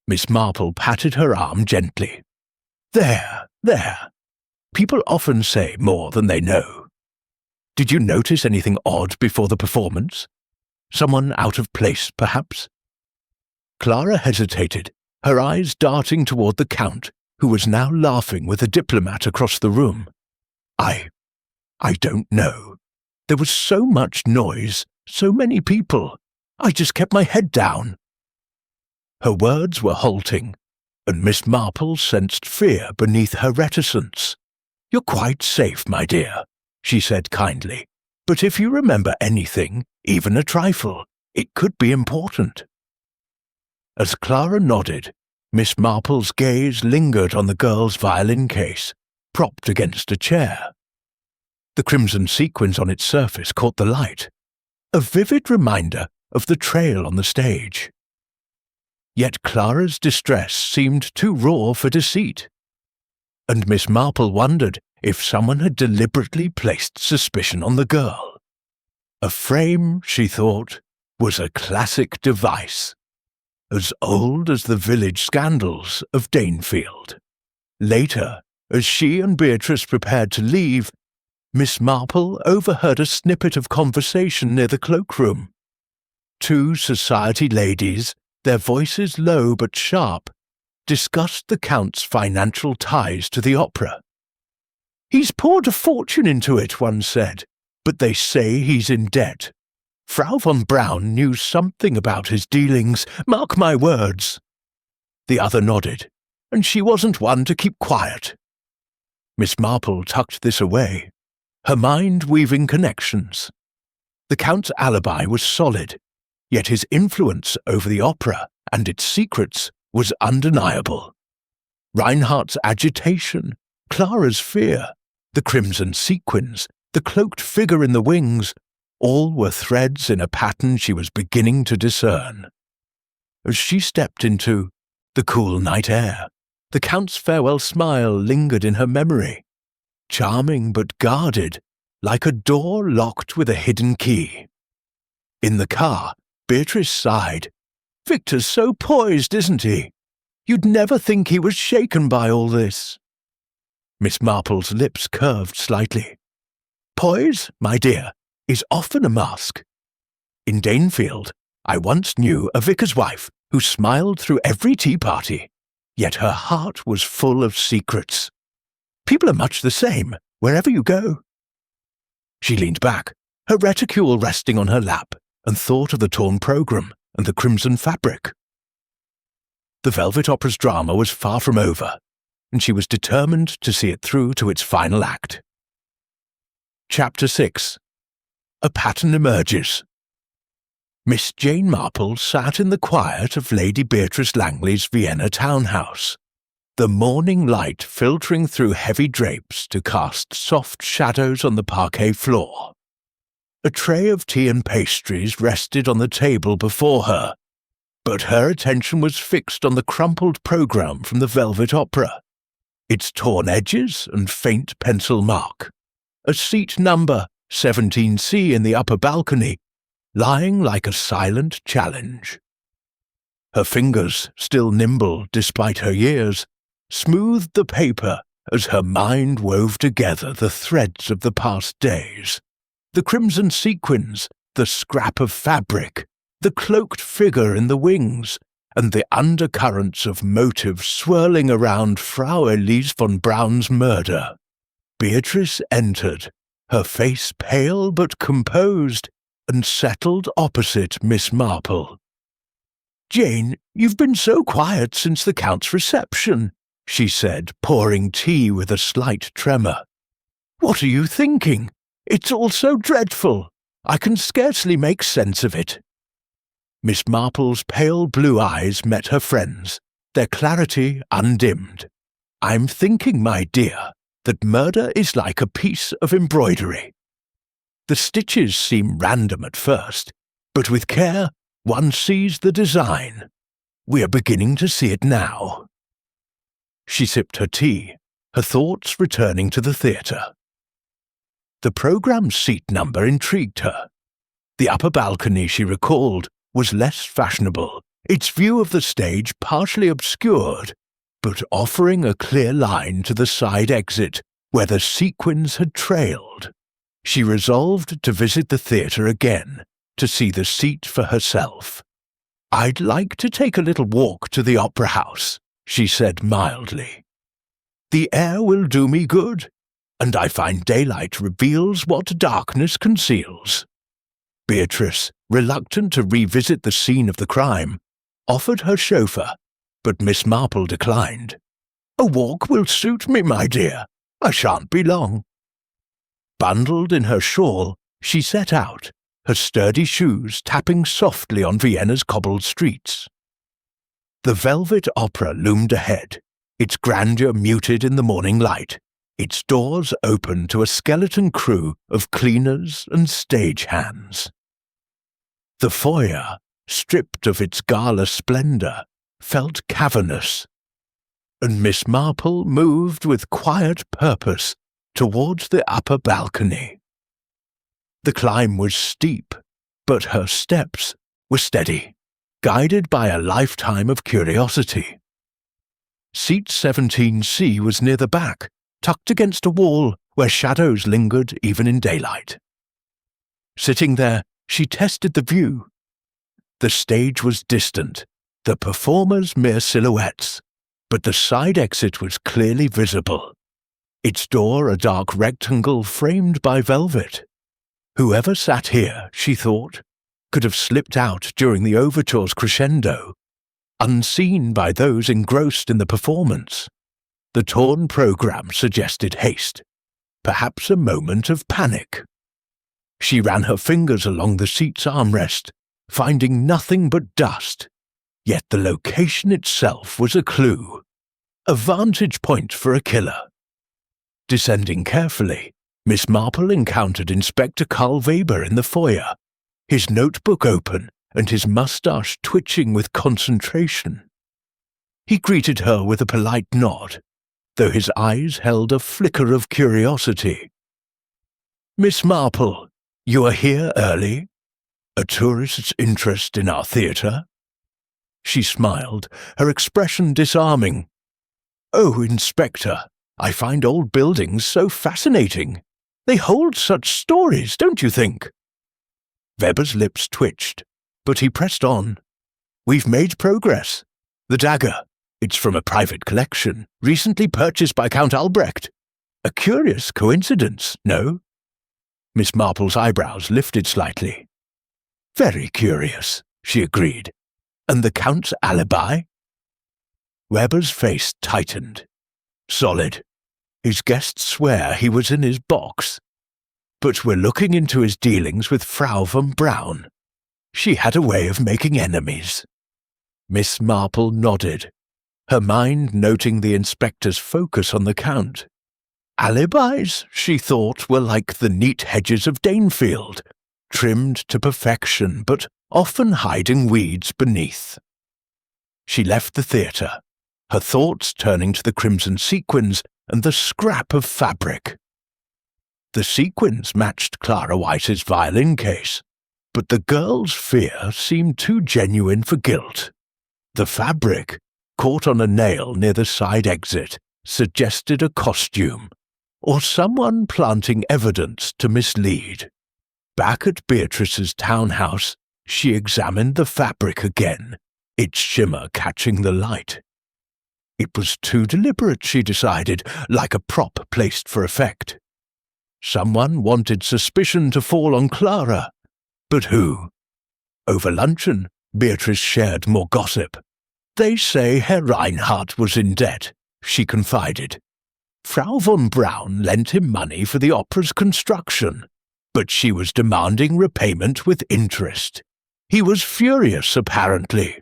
Miss Marple patted her arm gently. There. People often say more than they know. Did you notice anything odd before the performance? Someone out of place, perhaps?" Clara hesitated, her eyes darting toward the Count, who was now laughing with a diplomat across the room. I don't know. There was so much noise, so many people. I just kept my head down." Her words were halting, and Miss Marple sensed fear beneath her reticence. "You're quite safe, my dear," she said kindly. "But if you remember anything, even a trifle, it could be important." As Clara nodded, Miss Marple's gaze lingered on the girl's violin case, propped against a chair. The crimson sequins on its surface caught the light, a vivid reminder of the trail on the stage. Yet Clara's distress seemed too raw for deceit, and Miss Marple wondered if someone had deliberately placed suspicion on the girl. A frame, she thought, was a classic device, as old as the village scandals of Danefield. Later, as she and Beatrice prepared to leave, Miss Marple overheard a snippet of conversation near the cloakroom. Two society ladies, their voices low but sharp, discussed the Count's financial ties to the opera. "He's poured a fortune into it," one said, "but they say he's in debt. Frau von Braun knew something about his dealings, mark my words." The other nodded, and she wasn't one to keep quiet. Miss Marple tucked this away, her mind weaving connections. The Count's alibi was solid, yet his influence over the opera and its secrets was undeniable. Reinhardt's agitation, Clara's fear, the crimson sequins, the cloaked figure in the wings, all were threads in a pattern she was beginning to discern. As she stepped into the cool night air, the Count's farewell smile lingered in her memory, charming but guarded, like a door locked with a hidden key. In the car, Beatrice sighed. "Victor's so poised, isn't he? You'd never think he was shaken by all this." Miss Marple's lips curved slightly. "Poise, my dear, is often a mask. In Danefield, I once knew a vicar's wife who smiled through every tea party, yet her heart was full of secrets. People are much the same, wherever you go." She leaned back, her reticule resting on her lap, and thought of the torn programme and the crimson fabric. The Velvet Opera's drama was far from over, and she was determined to see it through to its final act. Chapter 6. A pattern emerges. Miss Jane Marple sat in the quiet of Lady Beatrice Langley's Vienna townhouse, the morning light filtering through heavy drapes to cast soft shadows on the parquet floor. A tray of tea and pastries rested on the table before her, but her attention was fixed on the crumpled programme from the Velvet Opera, its torn edges and faint pencil mark, a seat number 17C in the upper balcony, lying like a silent challenge. Her fingers, still nimble despite her years, smoothed the paper as her mind wove together the threads of the past days. The crimson sequins, the scrap of fabric, the cloaked figure in the wings, and the undercurrents of motive swirling around Frau Elise von Braun's murder. Beatrice entered, her face pale but composed, and settled opposite Miss Marple. "Jane, you've been so quiet since the Count's reception," she said, pouring tea with a slight tremor. "What are you thinking? It's all so dreadful. I can scarcely make sense of it." Miss Marple's pale blue eyes met her friend's, their clarity undimmed. "I'm thinking, my dear, that murder is like a piece of embroidery. The stitches seem random at first, but with care one sees the design. We are beginning to see it now." She sipped her tea, her thoughts returning to the theatre. The programme's seat number intrigued her. The upper balcony, she recalled, was less fashionable, its view of the stage partially obscured, but offering a clear line to the side exit where the sequins had trailed. She resolved to visit the theatre again, to see the seat for herself. "I'd like to take a little walk to the opera house," she said mildly. "The air will do me good, and I find daylight reveals what darkness conceals." Beatrice, reluctant to revisit the scene of the crime, offered her chauffeur, but Miss Marple declined. "A walk will suit me, my dear. I shan't be long." Bundled in her shawl, she set out, her sturdy shoes tapping softly on Vienna's cobbled streets. The Velvet Opera loomed ahead, its grandeur muted in the morning light, its doors open to a skeleton crew of cleaners and stagehands. The foyer, stripped of its gala splendour, felt cavernous, and Miss Marple moved with quiet purpose towards the upper balcony. The climb was steep, but her steps were steady, guided by a lifetime of curiosity. Seat 17C was near the back, tucked against a wall where shadows lingered even in daylight. Sitting there, she tested the view. The stage was distant, the performers mere silhouettes, but the side exit was clearly visible, its door a dark rectangle framed by velvet. Whoever sat here, she thought, could have slipped out during the overture's crescendo, unseen by those engrossed in the performance. The torn programme suggested haste, perhaps a moment of panic. She ran her fingers along the seat's armrest, finding nothing but dust, yet the location itself was a clue, a vantage point for a killer. Descending carefully, Miss Marple encountered Inspector Karl Weber in the foyer, his notebook open and his moustache twitching with concentration. He greeted her with a polite nod, though his eyes held a flicker of curiosity. "Miss Marple, you are here early? A tourist's interest in our theatre?" She smiled, her expression disarming. "Oh, Inspector, I find old buildings so fascinating. They hold such stories, don't you think?" Weber's lips twitched, but he pressed on. "We've made progress. The dagger, it's from a private collection, recently purchased by Count Albrecht. A curious coincidence, no?" Miss Marple's eyebrows lifted slightly. "Very curious," she agreed. "And the Count's alibi?" Weber's face tightened. "Solid. His guests swear he was in his box. But we're looking into his dealings with Frau von Braun. She had a way of making enemies." Miss Marple nodded, her mind noting the inspector's focus on the Count. Alibis, she thought, were like the neat hedges of Danefield, trimmed to perfection but often hiding weeds beneath. She left the theatre, her thoughts turning to the crimson sequins and the scrap of fabric. The sequins matched Clara Weiss's violin case, but the girl's fear seemed too genuine for guilt. The fabric, caught on a nail near the side exit, suggested a costume, or someone planting evidence to mislead. Back at Beatrice's townhouse, she examined the fabric again, its shimmer catching the light. It was too deliberate, she decided, like a prop placed for effect. Someone wanted suspicion to fall on Clara. But who? Over luncheon, Beatrice shared more gossip. They say Herr Reinhardt was in debt, she confided. Frau von Braun lent him money for the opera's construction, but she was demanding repayment with interest. He was furious, apparently.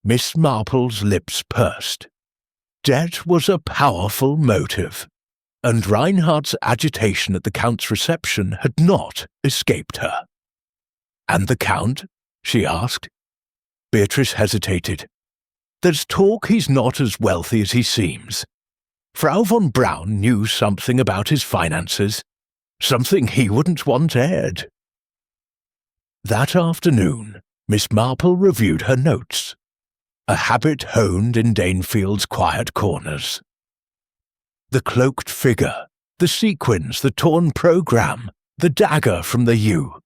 Miss Marple's lips pursed. Debt was a powerful motive, and Reinhardt's agitation at the Count's reception had not escaped her. "And the Count?" she asked. Beatrice hesitated. "There's talk he's not as wealthy as he seems. Frau von Braun knew something about his finances, something he wouldn't want aired." That afternoon, Miss Marple reviewed her notes, a habit honed in Danefield's quiet corners. The cloaked figure, the sequins, the torn programme, the dagger from the yew.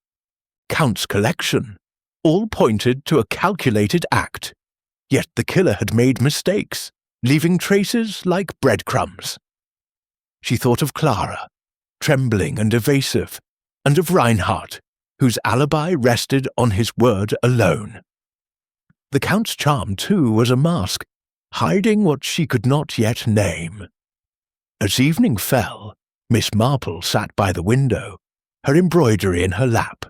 Count's collection, all pointed to a calculated act, yet the killer had made mistakes, leaving traces like breadcrumbs. She thought of Clara, trembling and evasive, and of Reinhardt, whose alibi rested on his word alone. The Count's charm, too, was a mask, hiding what she could not yet name. As evening fell, Miss Marple sat by the window, her embroidery in her lap.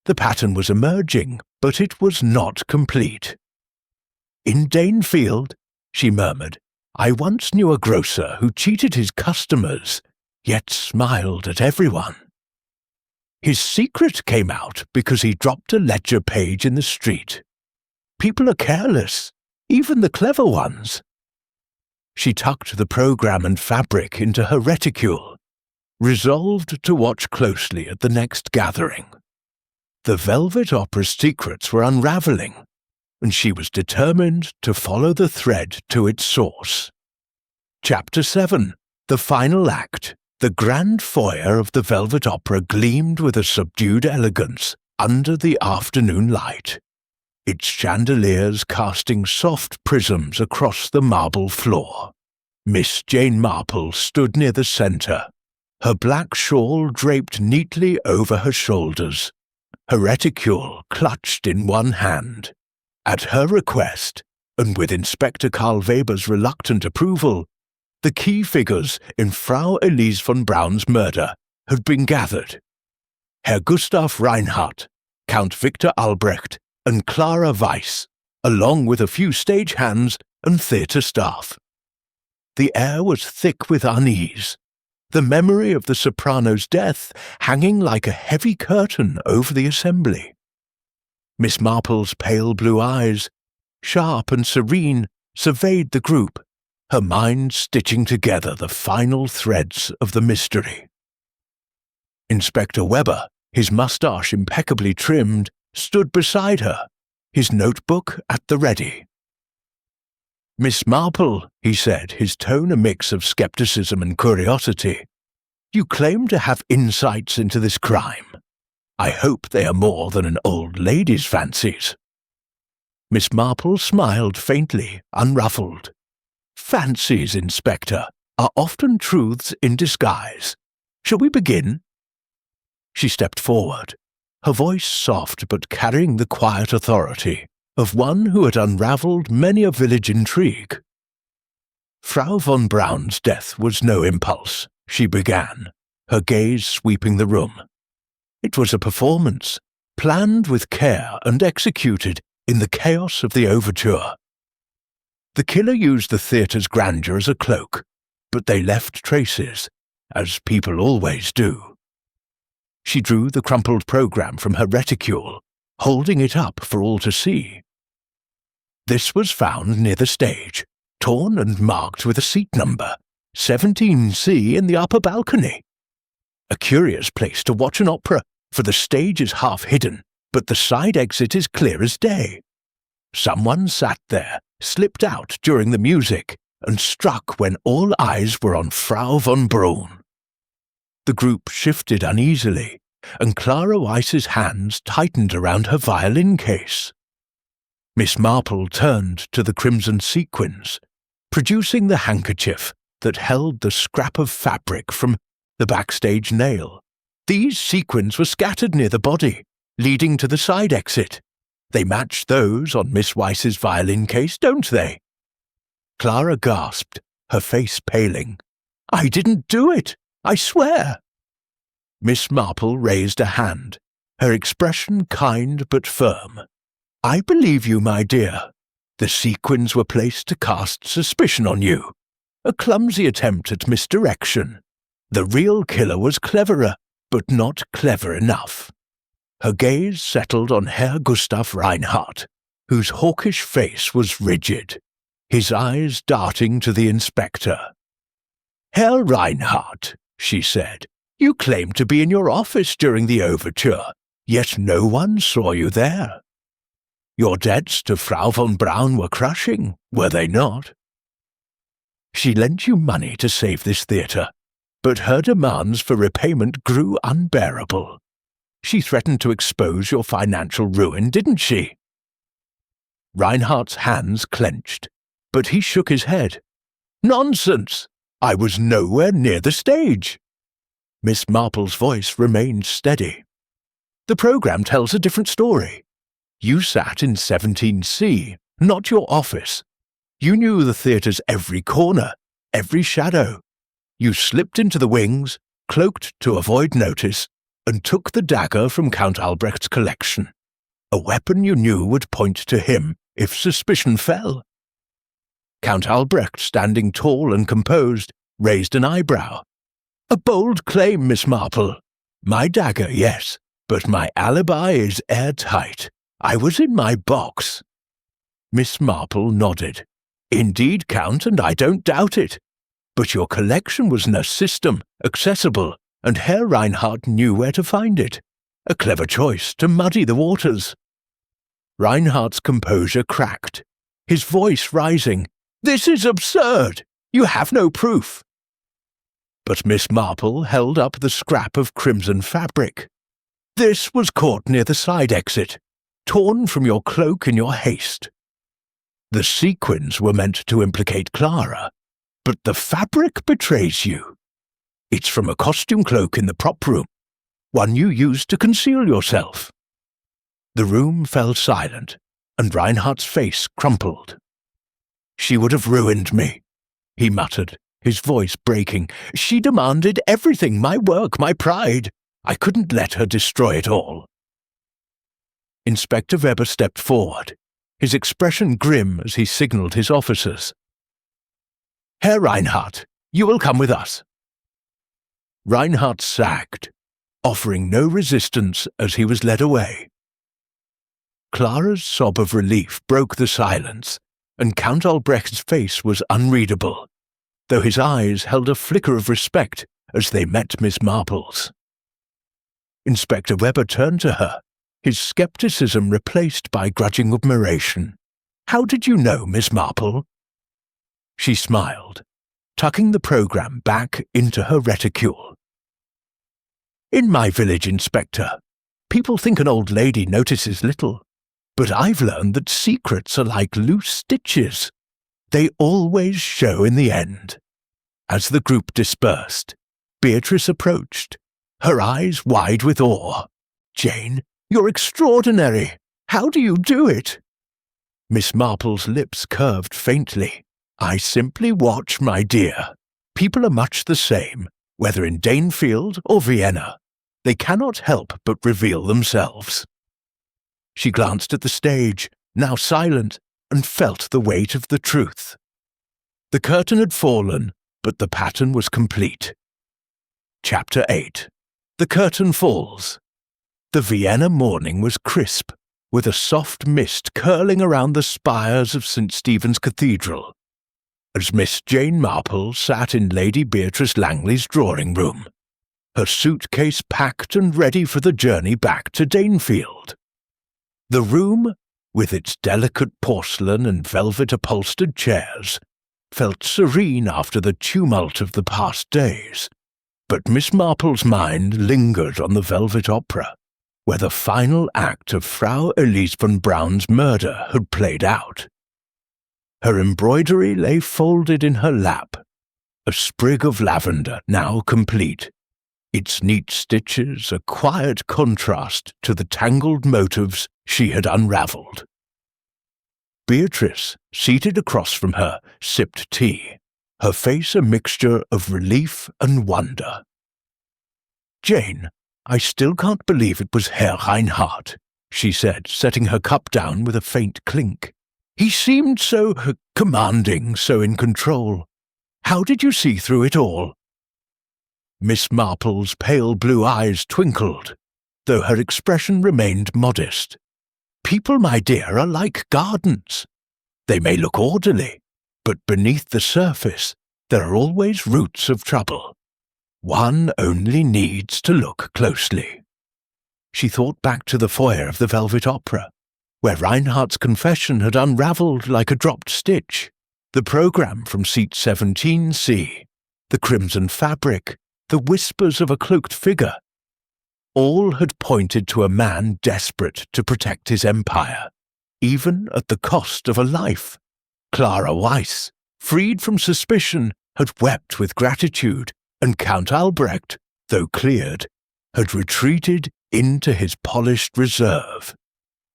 The pattern was emerging, but it was not complete. "In Danefield," she murmured, "I once knew a grocer who cheated his customers, yet smiled at everyone. His secret came out because he dropped a ledger page in the street. People are careless, even the clever ones." She tucked the programme and fabric into her reticule, resolved to watch closely at the next gathering. The Velvet Opera's secrets were unravelling, and she was determined to follow the thread to its source. Chapter 7. The Final Act. The grand foyer of the Velvet Opera gleamed with a subdued elegance under the afternoon light, its chandeliers casting soft prisms across the marble floor. Miss Jane Marple stood near the centre, her black shawl draped neatly over her shoulders, her reticule clutched in one hand. At her request, and with Inspector Karl Weber's reluctant approval, the key figures in Frau Elise von Braun's murder had been gathered. Herr Gustav Reinhardt, Count Victor Albrecht, and Clara Weiss, along with a few stagehands and theatre staff. The air was thick with unease, the memory of the soprano's death hanging like a heavy curtain over the assembly. Miss Marple's pale blue eyes, sharp and serene, surveyed the group, her mind stitching together the final threads of the mystery. Inspector Weber, his moustache impeccably trimmed, stood beside her, his notebook at the ready. "Miss Marple," he said, his tone a mix of scepticism and curiosity, "you claim to have insights into this crime. I hope they are more than an old lady's fancies." Miss Marple smiled faintly, unruffled. "Fancies, Inspector, are often truths in disguise. Shall we begin?" She stepped forward, her voice soft but carrying the quiet authority of one who had unravelled many a village intrigue. "Frau von Braun's death was no impulse," she began, her gaze sweeping the room. "It was a performance, planned with care and executed in the chaos of the overture. The killer used the theatre's grandeur as a cloak, but they left traces, as people always do." She drew the crumpled programme from her reticule, holding it up for all to see. "This was found near the stage, torn and marked with a seat number, 17C in the upper balcony. A curious place to watch an opera, for the stage is half hidden, but the side exit is clear as day. Someone sat there, slipped out during the music, and struck when all eyes were on Frau von Braun." The group shifted uneasily, and Clara Weiss's hands tightened around her violin case. Miss Marple turned to the crimson sequins, producing the handkerchief that held the scrap of fabric from the backstage nail. These sequins were scattered near the body, leading to the side exit. They match those on Miss Weiss's violin case, don't they? Clara gasped, her face paling. I didn't do it, I swear. Miss Marple raised a hand, her expression kind but firm. I believe you, my dear. The sequins were placed to cast suspicion on you. A clumsy attempt at misdirection. The real killer was cleverer, but not clever enough. Her gaze settled on Herr Gustav Reinhardt, whose hawkish face was rigid, his eyes darting to the inspector. Herr Reinhardt, she said, you claimed to be in your office during the overture, yet no one saw you there. Your debts to Frau von Braun were crushing, were they not? She lent you money to save this theatre, but her demands for repayment grew unbearable. She threatened to expose your financial ruin, didn't she? Reinhardt's hands clenched, but he shook his head. Nonsense! I was nowhere near the stage. Miss Marple's voice remained steady. The programme tells a different story. You sat in 17C, not your office. You knew the theatre's every corner, every shadow. You slipped into the wings, cloaked to avoid notice, and took the dagger from Count Albrecht's collection, a weapon you knew would point to him if suspicion fell. Count Albrecht, standing tall and composed, raised an eyebrow. A bold claim, Miss Marple. My dagger, yes, but my alibi is airtight. I was in my box. Miss Marple nodded. Indeed, Count, and I don't doubt it. But your collection was in a system, accessible, and Herr Reinhardt knew where to find it. A clever choice to muddy the waters. Reinhardt's composure cracked, his voice rising. This is absurd! You have no proof. But Miss Marple held up the scrap of crimson fabric. This was caught near the side exit, torn from your cloak in your haste. The sequins were meant to implicate Clara, but the fabric betrays you. It's from a costume cloak in the prop room, one you used to conceal yourself. The room fell silent, and Reinhardt's face crumpled. She would have ruined me, he muttered, his voice breaking. She demanded everything, my work, my pride. I couldn't let her destroy it all. Inspector Weber stepped forward, his expression grim as he signalled his officers. Herr Reinhardt, you will come with us. Reinhardt sagged, offering no resistance as he was led away. Clara's sob of relief broke the silence, and Count Albrecht's face was unreadable, though his eyes held a flicker of respect as they met Miss Marple's. Inspector Weber turned to her, his scepticism replaced by grudging admiration. How did you know, Miss Marple? She smiled, tucking the programme back into her reticule. In my village, Inspector, people think an old lady notices little, but I've learned that secrets are like loose stitches. They always show in the end. As the group dispersed, Beatrice approached, her eyes wide with awe. Jane, you're extraordinary. How do you do it? Miss Marple's lips curved faintly. I simply watch, my dear. People are much the same, whether in Danefield or Vienna. They cannot help but reveal themselves. She glanced at the stage, now silent, and felt the weight of the truth. The curtain had fallen, but the pattern was complete. Chapter 8. The curtain falls. The Vienna morning was crisp, with a soft mist curling around the spires of St. Stephen's Cathedral, as Miss Jane Marple sat in Lady Beatrice Langley's drawing-room, her suitcase packed and ready for the journey back to Danefield. The room, with its delicate porcelain and velvet-upholstered chairs, felt serene after the tumult of the past days, But Miss Marple's mind lingered on the Velvet Opera, where the final act of Frau Elise von Braun's murder had played out. Her embroidery lay folded in her lap, a sprig of lavender now complete, its neat stitches a quiet contrast to the tangled motives she had unravelled. Beatrice, seated across from her, sipped tea, her face a mixture of relief and wonder. "Jane, I still can't believe it was Herr Reinhardt," she said, setting her cup down with a faint clink. "He seemed so commanding, so in control. How did you see through it all?" Miss Marple's pale blue eyes twinkled, though her expression remained modest. "People, my dear, are like gardens. They may look orderly, but beneath the surface there are always roots of trouble. One only needs to look closely." She thought back to the foyer of the Velvet Opera, where Reinhardt's confession had unravelled like a dropped stitch, the programme from seat 17C, the crimson fabric, the whispers of a cloaked figure. All had pointed to a man desperate to protect his empire, even at the cost of a life. Clara Weiss, freed from suspicion, had wept with gratitude, and Count Albrecht, though cleared, had retreated into his polished reserve.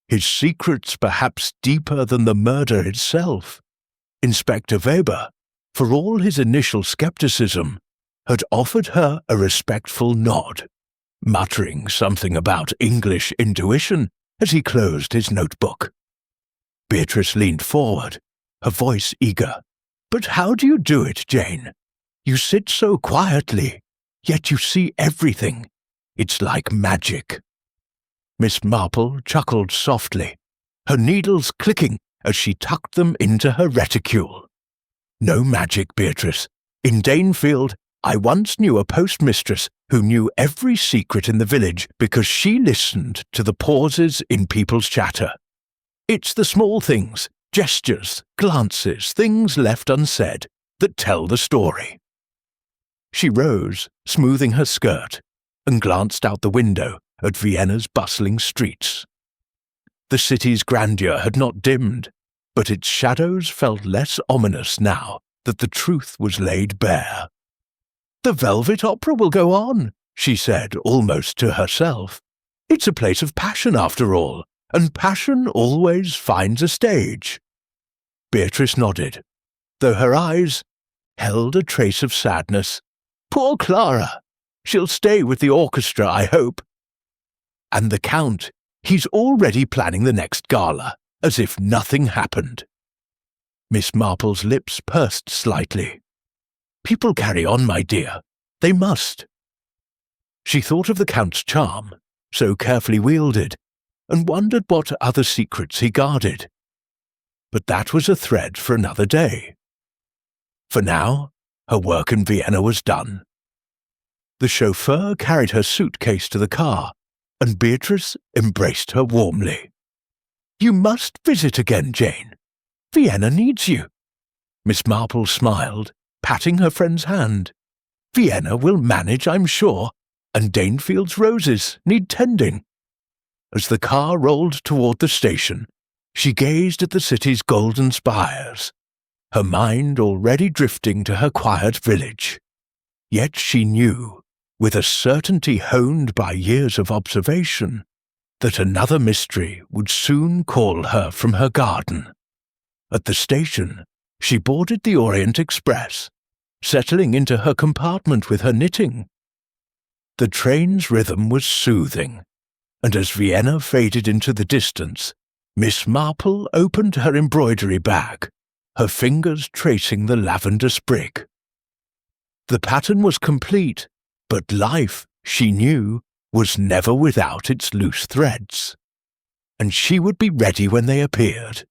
His secrets perhaps deeper than the murder itself. Inspector Weber, for all his initial skepticism, had offered her a respectful nod, muttering something about English intuition as he closed his notebook. Beatrice leaned forward, her voice eager. "But how do you do it, Jane? You sit so quietly, yet you see everything. It's like magic." Miss Marple chuckled softly, her needles clicking as she tucked them into her reticule. "No magic, Beatrice. In Danefield, I once knew a postmistress who knew every secret in the village because she listened to the pauses in people's chatter. It's the small things, gestures, glances, things left unsaid, that tell the story." She rose, smoothing her skirt, and glanced out the window at Vienna's bustling streets. The city's grandeur had not dimmed, but its shadows felt less ominous now that the truth was laid bare. "The Velvet Opera will go on," she said almost to herself. "It's a place of passion after all, and passion always finds a stage." Beatrice nodded, though her eyes held a trace of sadness. "Poor Clara! She'll stay with the orchestra, I hope. And the Count, he's already planning the next gala, as if nothing happened." Miss Marple's lips pursed slightly. "People carry on, my dear. They must." She thought of the Count's charm, so carefully wielded, and wondered what other secrets he guarded. But that was a thread for another day. For now, her work in Vienna was done. The chauffeur carried her suitcase to the car, and Beatrice embraced her warmly. "You must visit again, Jane. Vienna needs you." Miss Marple smiled, patting her friend's hand. "Vienna will manage, I'm sure, and Danefield's roses need tending." As the car rolled toward the station, she gazed at the city's golden spires, her mind already drifting to her quiet village. Yet she knew, with a certainty honed by years of observation, that another mystery would soon call her from her garden. At the station, she boarded the Orient Express, settling into her compartment with her knitting. The train's rhythm was soothing, and as Vienna faded into the distance, Miss Marple opened her embroidery bag, her fingers tracing the lavender sprig. The pattern was complete, but life, she knew, was never without its loose threads, and she would be ready when they appeared.